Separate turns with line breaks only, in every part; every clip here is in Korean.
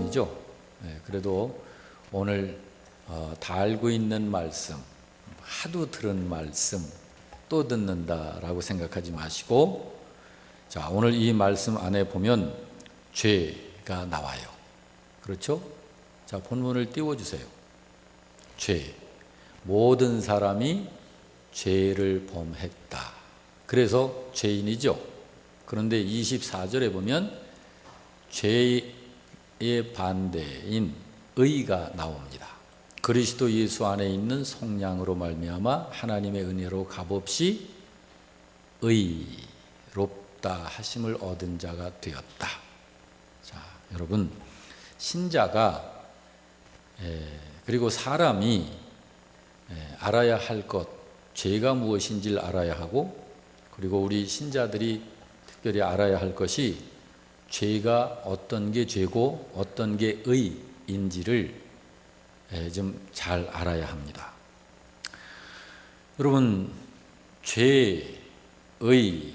아니죠. 그래도 오늘 다 알고 있는 말씀, 하도 들은 말씀 또 듣는다라고 생각하지 마시고, 자, 오늘 이 말씀 안에 보면 죄가 나와요. 그렇죠? 자, 본문을 띄워주세요. 죄. 모든 사람이 죄를 범했다. 그래서 죄인이죠. 그런데 24절에 보면 죄의 반대인 의가 나옵니다. 그리스도 예수 안에 있는 속량으로 말미암아 하나님의 은혜로 값없이 의롭다 하심을 얻은 자가 되었다. 자, 여러분, 신자가 그리고 사람이 알아야 할 것, 죄가 무엇인지를 알아야 하고, 그리고 우리 신자들이 특별히 알아야 할 것이 죄가 어떤 게 죄고 어떤 게 의인지를 좀 잘 알아야 합니다. 여러분, 죄, 의,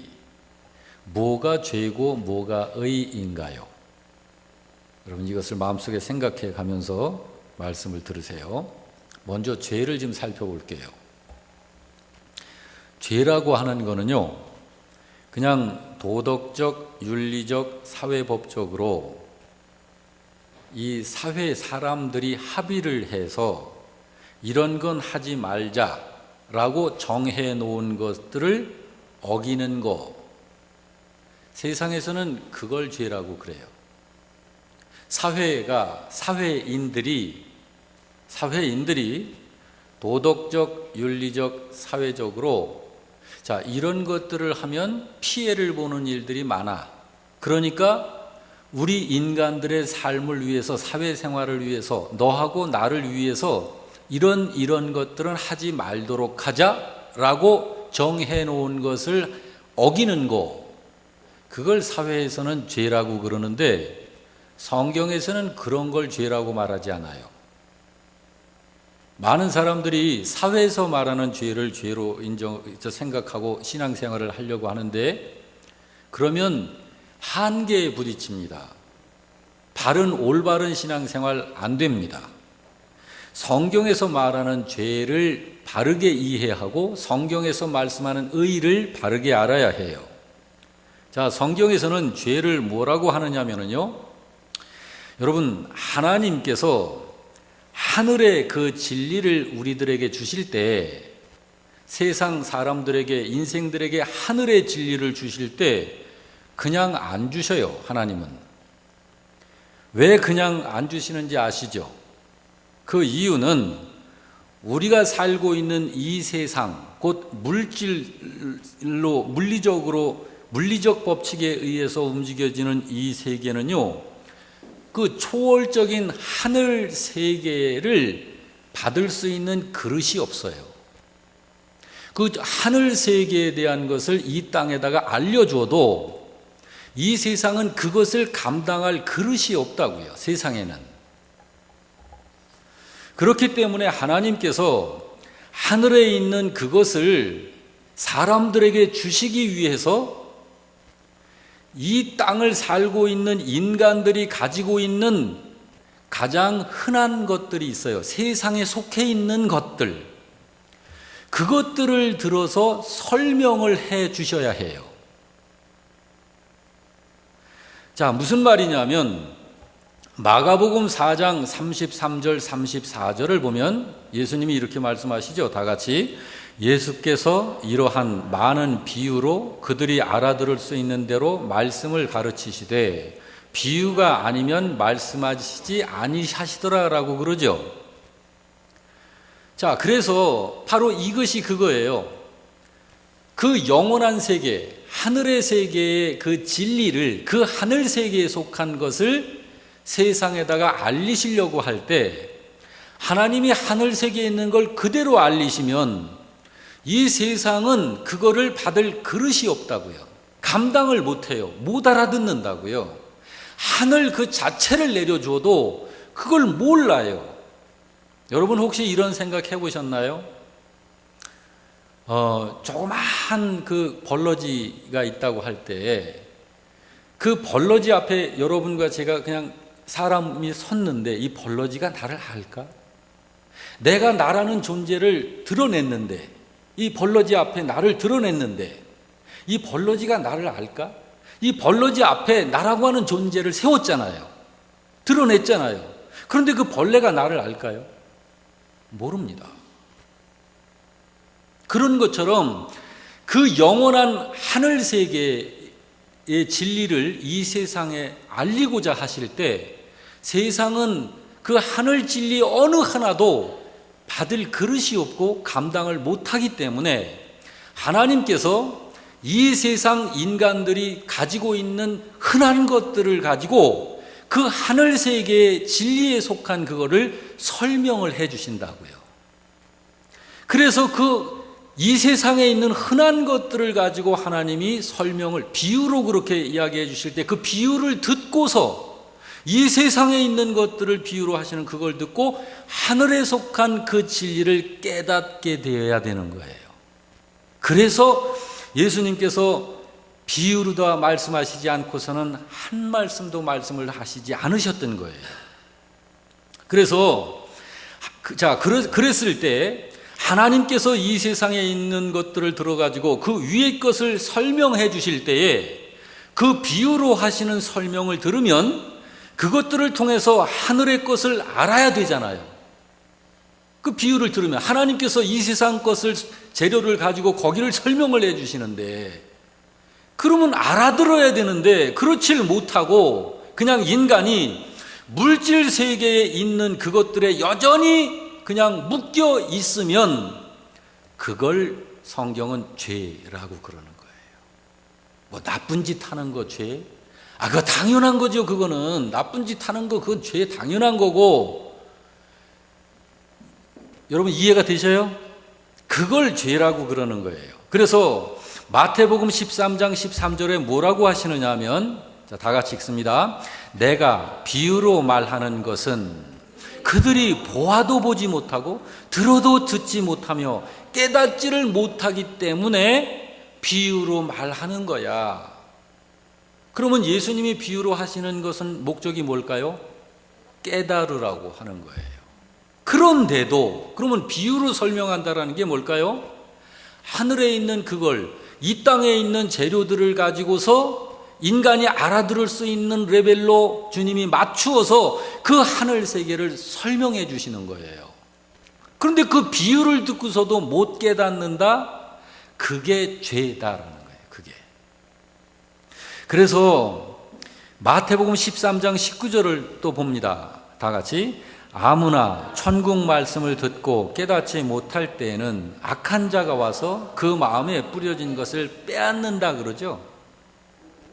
뭐가 죄고 뭐가 의인가요? 여러분, 이것을 마음속에 생각해 가면서 말씀을 들으세요. 먼저 죄를 좀 살펴볼게요. 죄라고 하는 거는요, 그냥 도덕적, 윤리적, 사회법적으로 이 사회 사람들이 합의를 해서 이런 건 하지 말자라고 정해 놓은 것들을 어기는 거, 세상에서는 그걸 죄라고 그래요. 사회인들이 도덕적, 윤리적, 사회적으로 자, 이런 것들을 하면 피해를 보는 일들이 많아. 그러니까 우리 인간들의 삶을 위해서, 사회생활을 위해서, 너하고 나를 위해서 이런 것들은 하지 말도록 하자라고 정해놓은 것을 어기는 거, 그걸 사회에서는 죄라고 그러는데 성경에서는 그런 걸 죄라고 말하지 않아요. 많은 사람들이 사회에서 말하는 죄를 죄로 생각하고 신앙생활을 하려고 하는데, 그러면 한계에 부딪힙니다. 올바른 신앙생활 안 됩니다. 성경에서 말하는 죄를 바르게 이해하고 성경에서 말씀하는 의를 바르게 알아야 해요. 자, 성경에서는 죄를 뭐라고 하느냐면요, 여러분, 하나님께서 하늘의 그 진리를 우리들에게 주실 때, 세상 사람들에게, 인생들에게 하늘의 진리를 주실 때 그냥 안 주셔요. 하나님은 왜 그냥 안 주시는지 아시죠? 그 이유는 우리가 살고 있는 이 세상, 곧 물리적 법칙에 의해서 움직여지는 이 세계는요, 그 초월적인 하늘 세계를 받을 수 있는 그릇이 없어요. 그 하늘 세계에 대한 것을 이 땅에다가 알려줘도 이 세상은 그것을 감당할 그릇이 없다고요. 세상에는. 그렇기 때문에 하나님께서 하늘에 있는 그것을 사람들에게 주시기 위해서 이 땅을 살고 있는 인간들이 가지고 있는 가장 흔한 것들이 있어요. 세상에 속해 있는 것들, 그것들을 들어서 설명을 해 주셔야 해요. 자, 무슨 말이냐면 마가복음 4장 33절 34절을 보면 예수님이 이렇게 말씀하시죠. 다 같이, 예수께서 이러한 많은 비유로 그들이 알아들을 수 있는 대로 말씀을 가르치시되 비유가 아니면 말씀하시지 아니하시더라라고 그러죠. 자, 그래서 바로 이것이 그거예요. 그 영원한 세계, 하늘의 세계의 그 진리를, 그 하늘 세계에 속한 것을 세상에다가 알리시려고 할 때 하나님이 하늘 세계에 있는 걸 그대로 알리시면 이 세상은 그거를 받을 그릇이 없다고요. 감당을 못해요. 못 알아듣는다고요. 하늘 그 자체를 내려줘도 그걸 몰라요. 여러분, 혹시 이런 생각 해보셨나요? 조그마한 그 벌러지가 있다고 할 때 그 벌러지 앞에 여러분과 제가 그냥 사람이 섰는데 이 벌러지가 나를 알까? 내가 나라는 존재를 드러냈는데, 이 벌러지 앞에 나를 드러냈는데 이 벌러지가 나를 알까? 이 벌러지 앞에 나라고 하는 존재를 세웠잖아요. 드러냈잖아요. 그런데 그 벌레가 나를 알까요? 모릅니다. 그런 것처럼 그 영원한 하늘 세계의 진리를 이 세상에 알리고자 하실 때 세상은 그 하늘 진리 어느 하나도 받을 그릇이 없고 감당을 못하기 때문에 하나님께서 이 세상 인간들이 가지고 있는 흔한 것들을 가지고 그 하늘 세계의 진리에 속한 그거를 설명을 해 주신다고요. 그래서 이 세상에 있는 흔한 것들을 가지고 하나님이 설명을 비유로 그렇게 이야기해 주실 때 그 비유를 듣고서 이 세상에 있는 것들을 비유로 하시는 그걸 듣고 하늘에 속한 그 진리를 깨닫게 되어야 되는 거예요. 그래서 예수님께서 비유로 다 말씀하시지 않고서는 한 말씀도 말씀을 하시지 않으셨던 거예요. 그래서 그랬을 때 하나님께서 이 세상에 있는 것들을 들어가지고 그 위의 것을 설명해 주실 때에 그 비유로 하시는 설명을 들으면 그것들을 통해서 하늘의 것을 알아야 되잖아요. 그 비유를 들으면 하나님께서 이 세상 것을 재료를 가지고 거기를 설명을 해 주시는데 그러면 알아들어야 되는데 그렇지를 못하고 그냥 인간이 물질 세계에 있는 그것들에 여전히 그냥 묶여 있으면 그걸 성경은 죄라고 그러는 거예요. 뭐 나쁜 짓 하는 거 죄? 그거 당연한 거죠. 그거는 나쁜 짓 하는 거 그건 죄 당연한 거고. 여러분 이해가 되셔요? 그걸 죄라고 그러는 거예요. 그래서 마태복음 13장 13절에 뭐라고 하시느냐 하면 다 같이 읽습니다. 내가 비유로 말하는 것은 그들이 보아도 보지 못하고 들어도 듣지 못하며 깨닫지를 못하기 때문에 비유로 말하는 거야. 그러면 예수님이 비유로 하시는 것은 목적이 뭘까요? 깨달으라고 하는 거예요. 그런데도 그러면 비유로 설명한다라는 게 뭘까요? 하늘에 있는 그걸 이 땅에 있는 재료들을 가지고서 인간이 알아들을 수 있는 레벨로 주님이 맞추어서 그 하늘 세계를 설명해 주시는 거예요. 그런데 그 비유를 듣고서도 못 깨닫는다? 그게 죄다라는 거예요. 그게. 그래서 마태복음 13장 19절을 또 봅니다. 다 같이. 아무나 천국 말씀을 듣고 깨닫지 못할 때에는 악한 자가 와서 그 마음에 뿌려진 것을 빼앗는다 그러죠.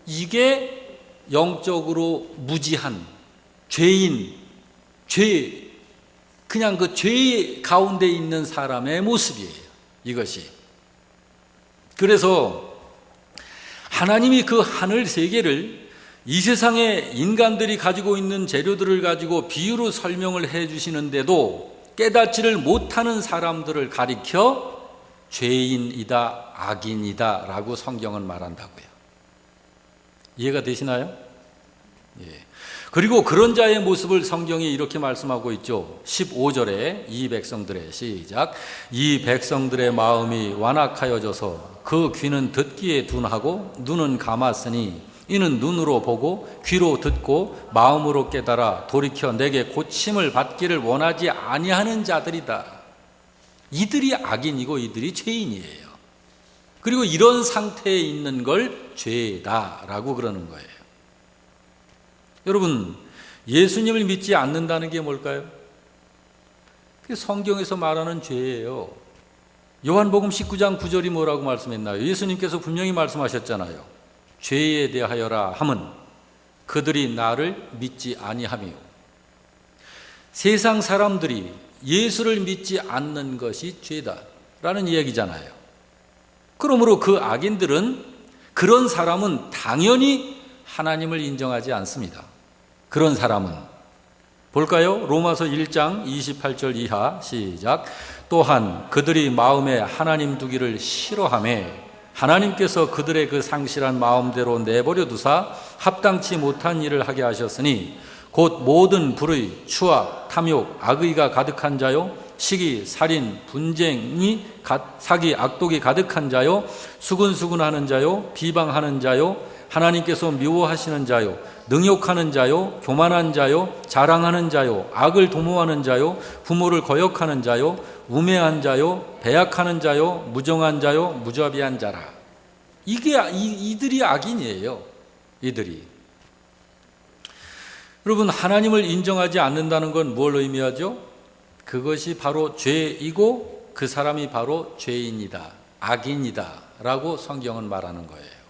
이게 영적으로 무지한 죄인, 그냥 그 죄 가운데 있는 사람의 모습이에요. 이것이. 그래서 하나님이 그 하늘 세계를 이 세상에 인간들이 가지고 있는 재료들을 가지고 비유로 설명을 해 주시는데도 깨닫지를 못하는 사람들을 가리켜 죄인이다, 악인이다 라고 성경은 말한다고요. 이해가 되시나요? 예. 그리고 그런 자의 모습을 성경이 이렇게 말씀하고 있죠. 15절에 이 백성들의 시작. 이 백성들의 마음이 완악하여져서 그 귀는 듣기에 둔하고 눈은 감았으니 이는 눈으로 보고 귀로 듣고 마음으로 깨달아 돌이켜 내게 고침을 받기를 원하지 아니하는 자들이다. 이들이 악인이고 이들이 죄인이에요. 그리고 이런 상태에 있는 걸 죄다라고 그러는 거예요. 여러분, 예수님을 믿지 않는다는 게 뭘까요? 그게 성경에서 말하는 죄예요. 요한복음 19장 9절이 뭐라고 말씀했나요? 예수님께서 분명히 말씀하셨잖아요. 죄에 대하여라 함은 그들이 나를 믿지 아니하며. 세상 사람들이 예수를 믿지 않는 것이 죄다라는 이야기잖아요. 그러므로 그 악인들은, 그런 사람은 당연히 하나님을 인정하지 않습니다. 그런 사람은 볼까요? 로마서 1장 28절 이하 시작. 또한 그들이 마음에 하나님 두기를 싫어하며 하나님께서 그들의 그 상실한 마음대로 내버려 두사 합당치 못한 일을 하게 하셨으니 곧 모든 불의, 추악, 탐욕, 악의가 가득한 자요, 시기, 살인, 분쟁이, 사기, 악독이 가득한 자요, 수근수근하는 자요, 비방하는 자요, 하나님께서 미워하시는 자요, 능욕하는 자요, 교만한 자요, 자랑하는 자요, 악을 도모하는 자요, 부모를 거역하는 자요, 우매한 자요, 배약하는 자요, 무정한 자요, 무자비한 자라. 이들이 악인이에요. 이들이. 여러분, 하나님을 인정하지 않는다는 건 뭘 의미하죠? 그것이 바로 죄이고 그 사람이 바로 죄인이다, 악인이다 라고 성경은 말하는 거예요.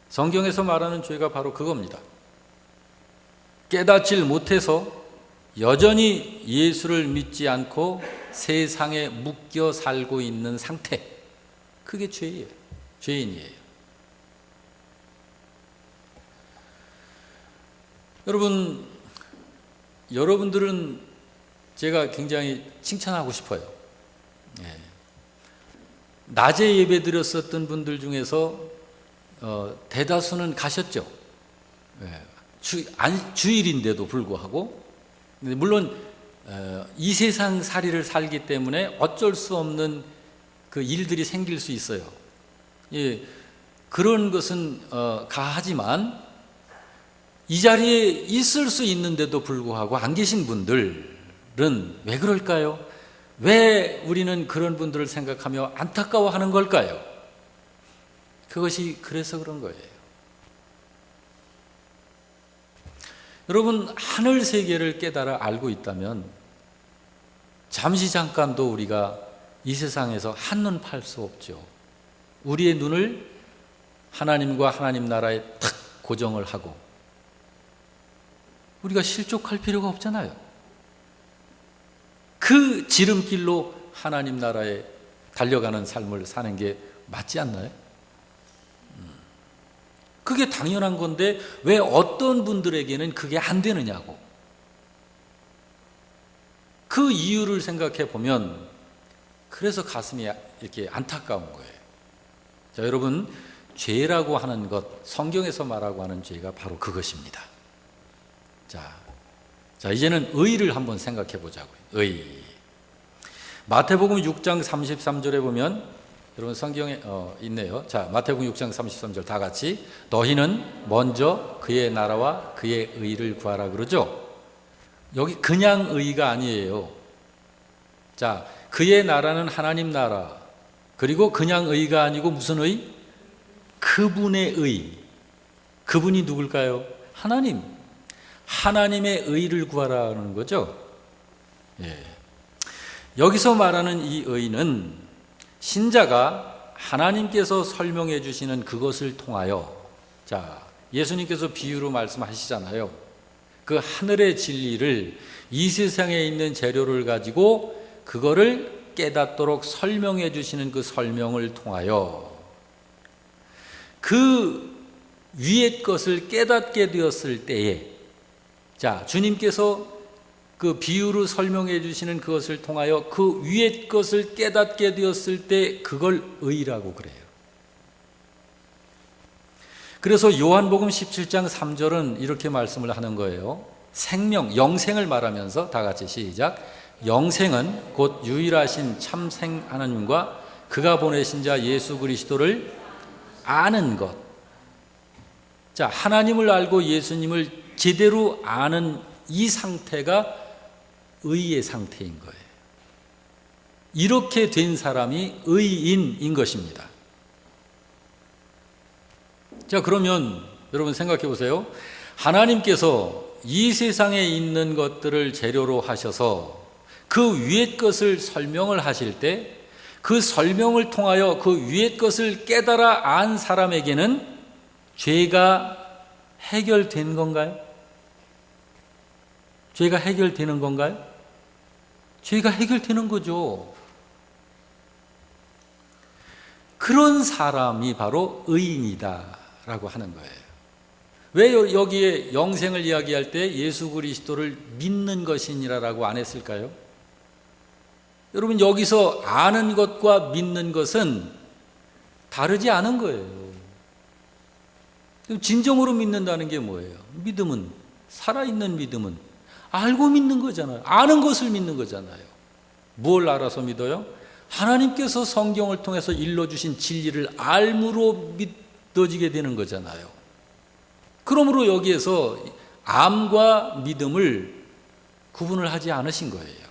성경에서 말하는 죄가 바로 그겁니다. 깨닫질 못해서 여전히 예수를 믿지 않고 세상에 묶여 살고 있는 상태, 그게 죄예요. 죄인이에요. 여러분들은 제가 굉장히 칭찬하고 싶어요. 낮에 예배 드렸었던 분들 중에서 대다수는 가셨죠. 주일인데도 불구하고. 물론 이 세상 살이를 살기 때문에 어쩔 수 없는 그 일들이 생길 수 있어요. 그런 것은 가하지만 이 자리에 있을 수 있는데도 불구하고 안 계신 분들은 왜 그럴까요? 왜 우리는 그런 분들을 생각하며 안타까워하는 걸까요? 그것이 그래서 그런 거예요. 여러분, 하늘 세계를 깨달아 알고 있다면 잠시 잠깐도 우리가 이 세상에서 한눈 팔 수 없죠. 우리의 눈을 하나님과 하나님 나라에 탁 고정을 하고 우리가 실족할 필요가 없잖아요. 그 지름길로 하나님 나라에 달려가는 삶을 사는 게 맞지 않나요? 그게 당연한 건데 왜 어떤 분들에게는 그게 안 되느냐고. 그 이유를 생각해 보면 그래서 가슴이 이렇게 안타까운 거예요. 자, 여러분, 죄라고 하는 것, 성경에서 말하고 하는 죄가 바로 그것입니다. 자, 이제는 의를 한번 생각해 보자고요. 의. 마태복음 6장 33절에 보면, 여러분 성경에 있네요. 자, 마태복음 6장 33절 다 같이. 너희는 먼저 그의 나라와 그의 의를 구하라 그러죠. 여기 그냥 의가 아니에요. 자, 그의 나라는 하나님 나라. 그리고 그냥 의가 아니고 무슨 의? 그분의 의. 그분이 누굴까요? 하나님. 하나님의 의를 구하라는 거죠. 여기서 말하는 이 의는 신자가 하나님께서 설명해 주시는 그것을 통하여, 자, 예수님께서 비유로 말씀하시잖아요. 그 하늘의 진리를 이 세상에 있는 재료를 가지고 그거를 깨닫도록 설명해 주시는 그 설명을 통하여 그 위의 것을 깨닫게 되었을 때에, 자, 주님께서 그 비유로 설명해 주시는 그것을 통하여 그 위의 것을 깨닫게 되었을 때 그걸 의라고 그래요. 그래서 요한복음 17장 3절은 이렇게 말씀을 하는 거예요. 생명, 영생을 말하면서 다 같이 시작. 영생은 곧 유일하신 참생 하나님과 그가 보내신 자 예수 그리스도를 아는 것. 자, 하나님을 알고 예수님을 제대로 아는 이 상태가 의의 상태인 거예요. 이렇게 된 사람이 의인인 것입니다. 자, 그러면 여러분 생각해 보세요. 하나님께서 이 세상에 있는 것들을 재료로 하셔서 그 위의 것을 설명을 하실 때 그 설명을 통하여 그 위의 것을 깨달아 안 사람에게는 죄가 해결된 건가요? 죄가 해결되는 건가요? 죄가 해결되는 거죠. 그런 사람이 바로 의인이다라고 하는 거예요. 왜 여기에 영생을 이야기할 때 예수 그리스도를 믿는 것이니라라고 안 했을까요? 여러분, 여기서 아는 것과 믿는 것은 다르지 않은 거예요. 진정으로 믿는다는 게 뭐예요? 믿음은 살아있는 믿음은 알고 믿는 거잖아요. 아는 것을 믿는 거잖아요. 뭘 알아서 믿어요? 하나님께서 성경을 통해서 일러주신 진리를 알므로 믿어지게 되는 거잖아요. 그러므로 여기에서 암과 믿음을 구분을 하지 않으신 거예요.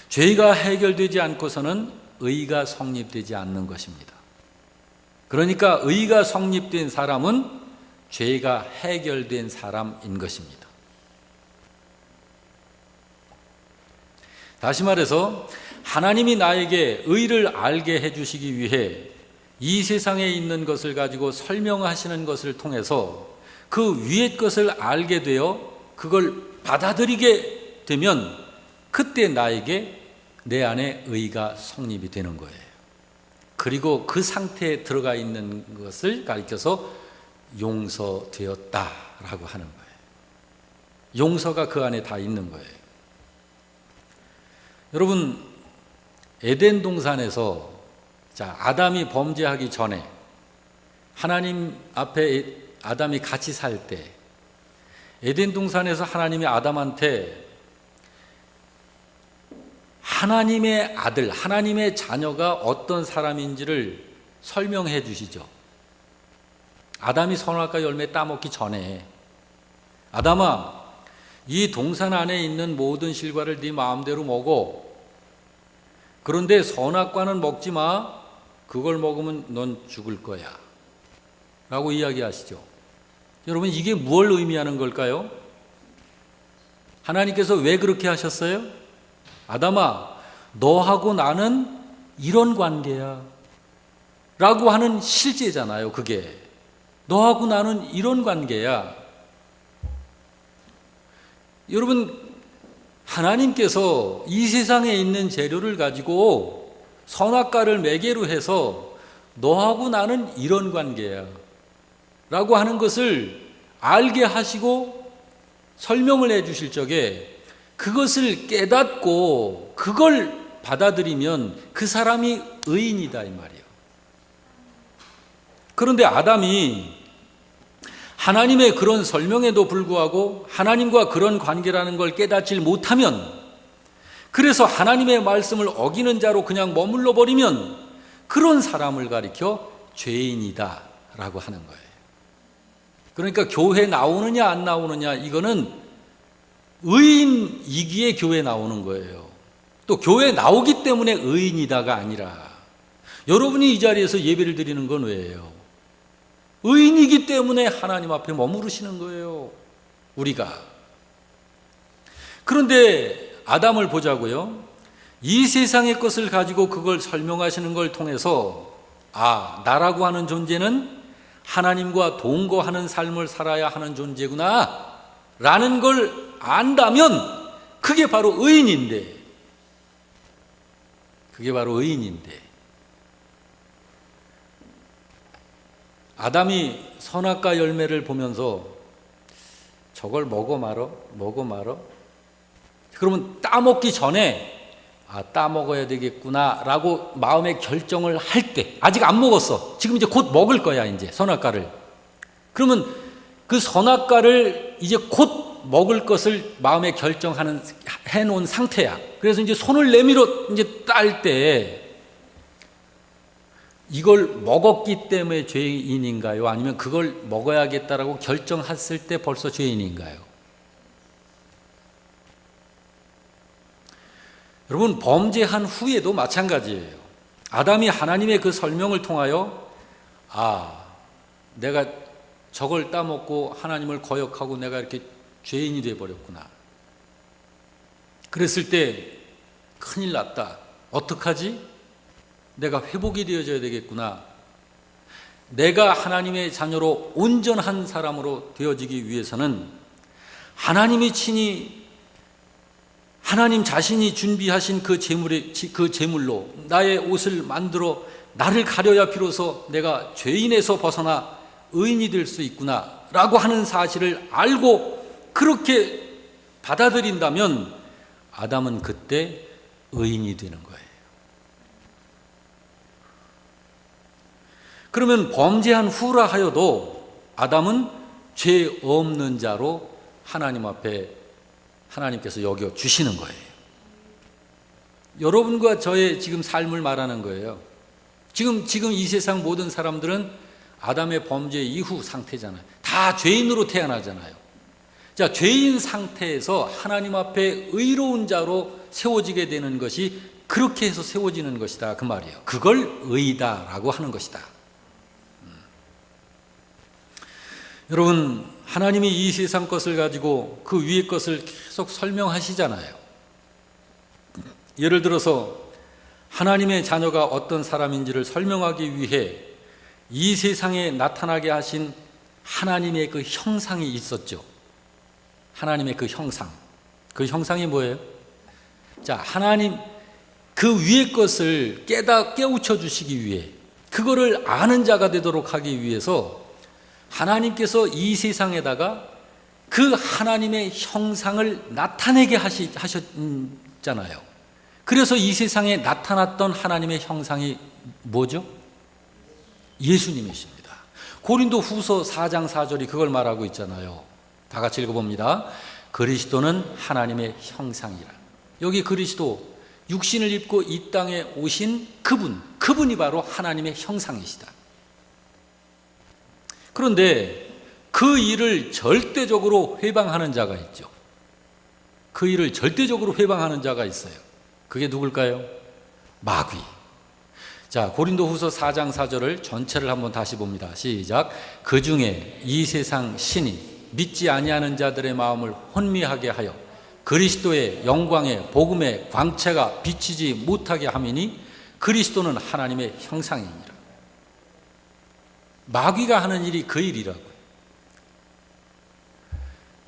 죄가 해결되지 않고서는 의가 성립되지 않는 것입니다. 그러니까 의가 성립된 사람은 죄가 해결된 사람인 것입니다. 다시 말해서 하나님이 나에게 의를 알게 해주시기 위해 이 세상에 있는 것을 가지고 설명하시는 것을 통해서 그 위의 것을 알게 되어 그걸 받아들이게 되면 그때 나에게 내 안에 의가 성립이 되는 거예요. 그리고 그 상태에 들어가 있는 것을 가리켜서 용서되었다라고 하는 거예요. 용서가 그 안에 다 있는 거예요. 여러분, 에덴 동산에서 아담이 범죄하기 전에 하나님 앞에 아담이 같이 살 때 에덴 동산에서 하나님이 아담한테 하나님의 아들, 하나님의 자녀가 어떤 사람인지를 설명해 주시죠. 아담이 선악과 열매 따먹기 전에 아담아, 이 동산 안에 있는 모든 실과를 네 마음대로 먹어. 그런데 선악과는 먹지 마. 그걸 먹으면 넌 죽을 거야. 라고 이야기하시죠. 여러분, 이게 무엇을 의미하는 걸까요? 하나님께서 왜 그렇게 하셨어요? 아담아, 너하고 나는 이런 관계야. 라고 하는 실제잖아요, 그게. 너하고 나는 이런 관계야. 여러분, 하나님께서 이 세상에 있는 재료를 가지고 선악과를 매개로 해서 너하고 나는 이런 관계야. 라고 하는 것을 알게 하시고 설명을 해 주실 적에 그것을 깨닫고 그걸 받아들이면 그 사람이 의인이다 이 말이에요. 그런데 아담이 하나님의 그런 설명에도 불구하고 하나님과 그런 관계라는 걸 깨닫지 못하면, 그래서 하나님의 말씀을 어기는 자로 그냥 머물러 버리면 그런 사람을 가리켜 죄인이다 라고 하는 거예요. 그러니까 교회 나오느냐 안 나오느냐, 이거는 의인이기에 교회 나오는 거예요. 또 교회 나오기 때문에 의인이다가 아니라, 여러분이 이 자리에서 예배를 드리는 건 왜예요? 의인이기 때문에 하나님 앞에 머무르시는 거예요, 우리가. 그런데 아담을 보자고요. 이 세상의 것을 가지고 그걸 설명하시는 걸 통해서 나라고 하는 존재는 하나님과 동거하는 삶을 살아야 하는 존재구나 라는 걸 안다면 그게 바로 의인인데, 아담이 선악과 열매를 보면서 저걸 먹어 말어? 그러면 따먹기 전에 따먹어야 되겠구나 라고 마음의 결정을 할 때, 아직 안 먹었어. 지금 이제 곧 먹을 거야, 이제 선악과를. 그러면 그 선악과를 이제 곧 먹을 것을 마음에 해놓은 상태야. 그래서 이제 손을 내밀어 이제 딸 때, 이걸 먹었기 때문에 죄인인가요? 아니면 그걸 먹어야겠다라고 결정했을 때 벌써 죄인인가요? 여러분, 범죄한 후에도 마찬가지예요. 아담이 하나님의 그 설명을 통하여 내가 저걸 따먹고 하나님을 거역하고 내가 이렇게 죄인이 되어버렸구나. 그랬을 때 큰일 났다. 어떡하지? 내가 회복이 되어져야 되겠구나. 내가 하나님의 자녀로 온전한 사람으로 되어지기 위해서는 하나님이 친히, 하나님 자신이 준비하신 그 제물로 나의 옷을 만들어 나를 가려야 비로소 내가 죄인에서 벗어나 의인이 될 수 있구나 라고 하는 사실을 알고 그렇게 받아들인다면 아담은 그때 의인이 되는 거예요. 그러면 범죄한 후라 하여도 아담은 죄 없는 자로 하나님 앞에 하나님께서 여겨 주시는 거예요. 여러분과 저의 지금 삶을 말하는 거예요. 지금 이 세상 모든 사람들은 아담의 범죄 이후 상태잖아요. 다 죄인으로 태어나잖아요. 자, 죄인 상태에서 하나님 앞에 의로운 자로 세워지게 되는 것이 그렇게 해서 세워지는 것이다 그 말이에요. 그걸 의다라고 하는 것이다. 여러분, 하나님이 이 세상 것을 가지고 그 위의 것을 계속 설명하시잖아요. 예를 들어서 하나님의 자녀가 어떤 사람인지를 설명하기 위해 이 세상에 나타나게 하신 하나님의 그 형상이 있었죠. 하나님의 그 형상. 그 형상이 뭐예요? 자, 하나님 그 위의 것을 깨우쳐 주시기 위해, 그거를 아는 자가 되도록 하기 위해서 하나님께서 이 세상에다가 그 하나님의 형상을 나타내게 하셨잖아요. 그래서 이 세상에 나타났던 하나님의 형상이 뭐죠? 예수님이십니다. 고린도 후서 4장 4절이 그걸 말하고 있잖아요. 다 같이 읽어봅니다. 그리스도는 하나님의 형상이라. 여기 그리스도, 육신을 입고 이 땅에 오신 그분이 바로 하나님의 형상이시다. 그런데 그 일을 절대적으로 회방하는 자가 있죠. 그 일을 절대적으로 회방하는 자가 있어요. 그게 누굴까요? 마귀. 자, 고린도후서 4장 4절을 전체를 한번 다시 봅니다. 시작. 그 중에 이 세상 신이 믿지 아니하는 자들의 마음을 혼미하게 하여 그리스도의 영광의 복음의 광채가 비치지 못하게 함이니 그리스도는 하나님의 형상이니라. 마귀가 하는 일이 그 일이라고요.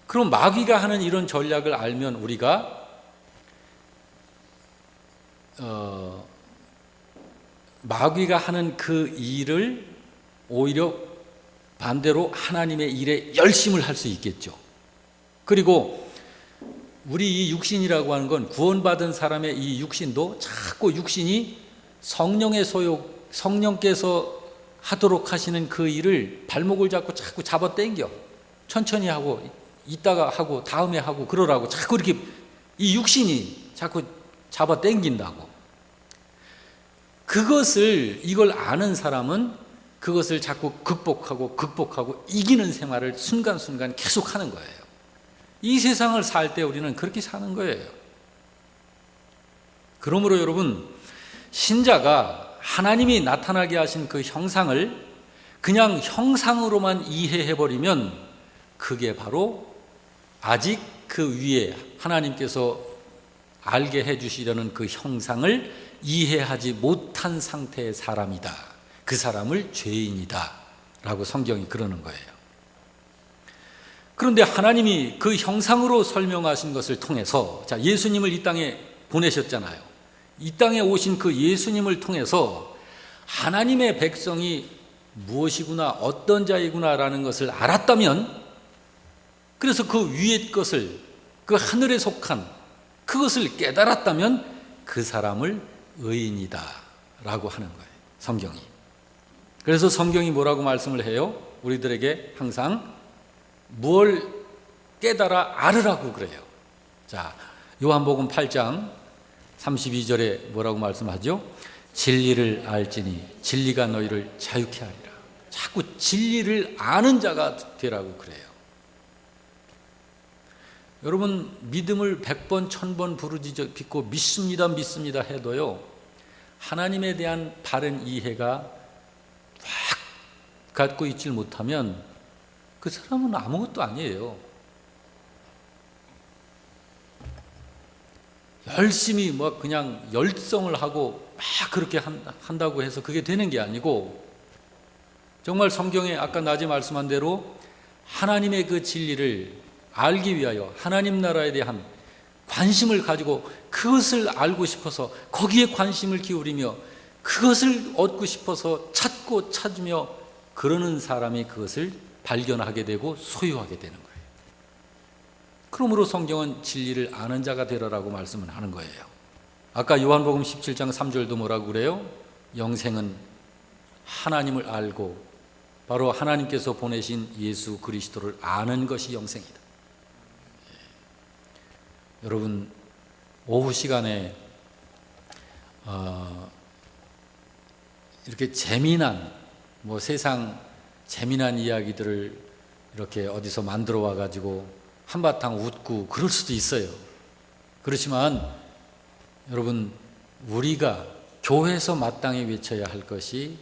그럼 마귀가 하는 이런 전략을 알면 우리가 마귀가 하는 그 일을 오히려 반대로 하나님의 일에 열심을 할 수 있겠죠. 그리고 우리 이 육신이라고 하는 건 구원받은 사람의 이 육신도 자꾸 육신이 성령의 소욕, 성령께서 하도록 하시는 그 일을 발목을 잡고 자꾸 잡아 당겨. 천천히 하고 이따가 하고 다음에 하고 그러라고 자꾸 이렇게 이 육신이 자꾸 잡아 당긴다고. 이걸 아는 사람은 그것을 자꾸 극복하고 이기는 생활을 순간순간 계속 하는 거예요. 이 세상을 살 때 우리는 그렇게 사는 거예요. 그러므로 여러분, 신자가 하나님이 나타나게 하신 그 형상을 그냥 형상으로만 이해해버리면 그게 바로 아직 그 위에 하나님께서 알게 해주시려는 그 형상을 이해하지 못한 상태의 사람이다. 그 사람을 죄인이다 라고 성경이 그러는 거예요. 그런데 하나님이 그 형상으로 설명하신 것을 통해서, 자, 예수님을 이 땅에 보내셨잖아요. 이 땅에 오신 그 예수님을 통해서 하나님의 백성이 무엇이구나, 어떤 자이구나라는 것을 알았다면, 그래서 그 위의 것을, 그 하늘에 속한 그것을 깨달았다면 그 사람을 의인이다 라고 하는 거예요, 성경이. 그래서 성경이 뭐라고 말씀을 해요? 우리들에게 항상 뭘 깨달아 알으라고 그래요. 자, 요한복음 8장 32절에 뭐라고 말씀하죠? 진리를 알지니 진리가 너희를 자유케 하리라. 자꾸 진리를 아는 자가 되라고 그래요. 여러분, 믿음을 100번 1000번 부르짖고 믿습니다 해도요, 하나님에 대한 바른 이해가 확 갖고 있질 못하면 그 사람은 아무것도 아니에요. 열심히 그냥 열성을 하고 막 그렇게 한다고 해서 그게 되는 게 아니고, 정말 성경에 아까 낮에 말씀한 대로 하나님의 그 진리를 알기 위하여 하나님 나라에 대한 관심을 가지고 그것을 알고 싶어서 거기에 관심을 기울이며 그것을 얻고 싶어서 찾으며 그러는 사람이 그것을 발견하게 되고 소유하게 되는 거예요. 그러므로 성경은 진리를 아는 자가 되라라고 말씀을 하는 거예요. 아까 요한복음 17장 3절도 뭐라고 그래요? 영생은 하나님을 알고 바로 하나님께서 보내신 예수 그리스도를 아는 것이 영생이다. 여러분, 오후 시간에 이렇게 재미난 세상 재미난 이야기들을 이렇게 어디서 만들어 와가지고 한바탕 웃고 그럴 수도 있어요. 그렇지만 여러분, 우리가 교회에서 마땅히 외쳐야 할 것이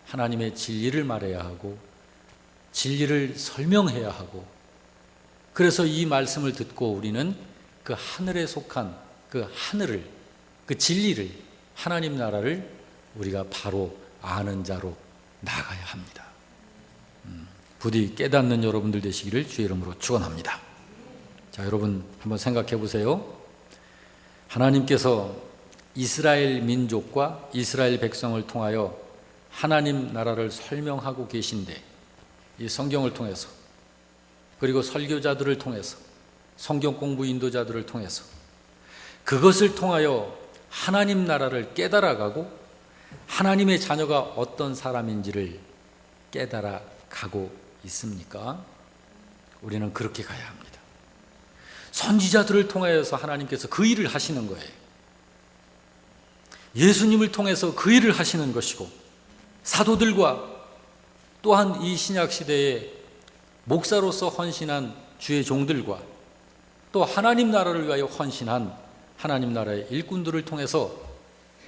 하나님의 진리를 말해야 하고 진리를 설명해야 하고, 그래서 이 말씀을 듣고 우리는 그 하늘에 속한 그 하늘을, 그 진리를, 하나님 나라를 우리가 바로 아는 자로 나가야 합니다. 부디 깨닫는 여러분들 되시기를 주의 이름으로 축원합니다. 자, 여러분 한번 생각해 보세요. 하나님께서 이스라엘 민족과 이스라엘 백성을 통하여 하나님 나라를 설명하고 계신데, 이 성경을 통해서, 그리고 설교자들을 통해서, 성경 공부 인도자들을 통해서 그것을 통하여 하나님 나라를 깨달아가고 하나님의 자녀가 어떤 사람인지를 깨달아가고 있습니까? 우리는 그렇게 가야 합니다. 선지자들을 통해서 하나님께서 그 일을 하시는 거예요. 예수님을 통해서 그 일을 하시는 것이고, 사도들과 또한 이 신약 시대에 목사로서 헌신한 주의 종들과 또 하나님 나라를 위하여 헌신한 하나님 나라의 일꾼들을 통해서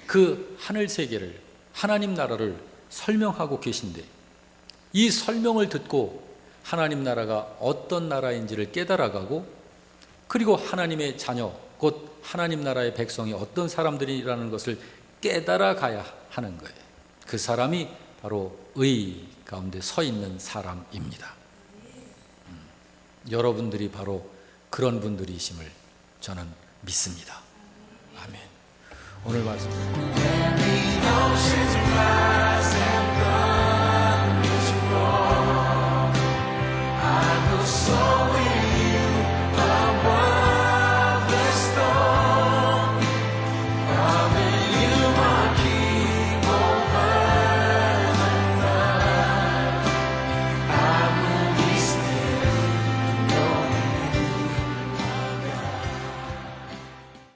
그 하늘 세계를, 하나님 나라를 설명하고 계신데, 이 설명을 듣고 하나님 나라가 어떤 나라인지를 깨달아가고, 그리고 하나님의 자녀, 곧 하나님 나라의 백성이 어떤 사람들이라는 것을 깨달아가야 하는 거예요. 그 사람이 바로 의 가운데 서 있는 사람입니다. 여러분들이 바로 그런 분들이심을 저는 믿습니다. 아멘. 오늘 말씀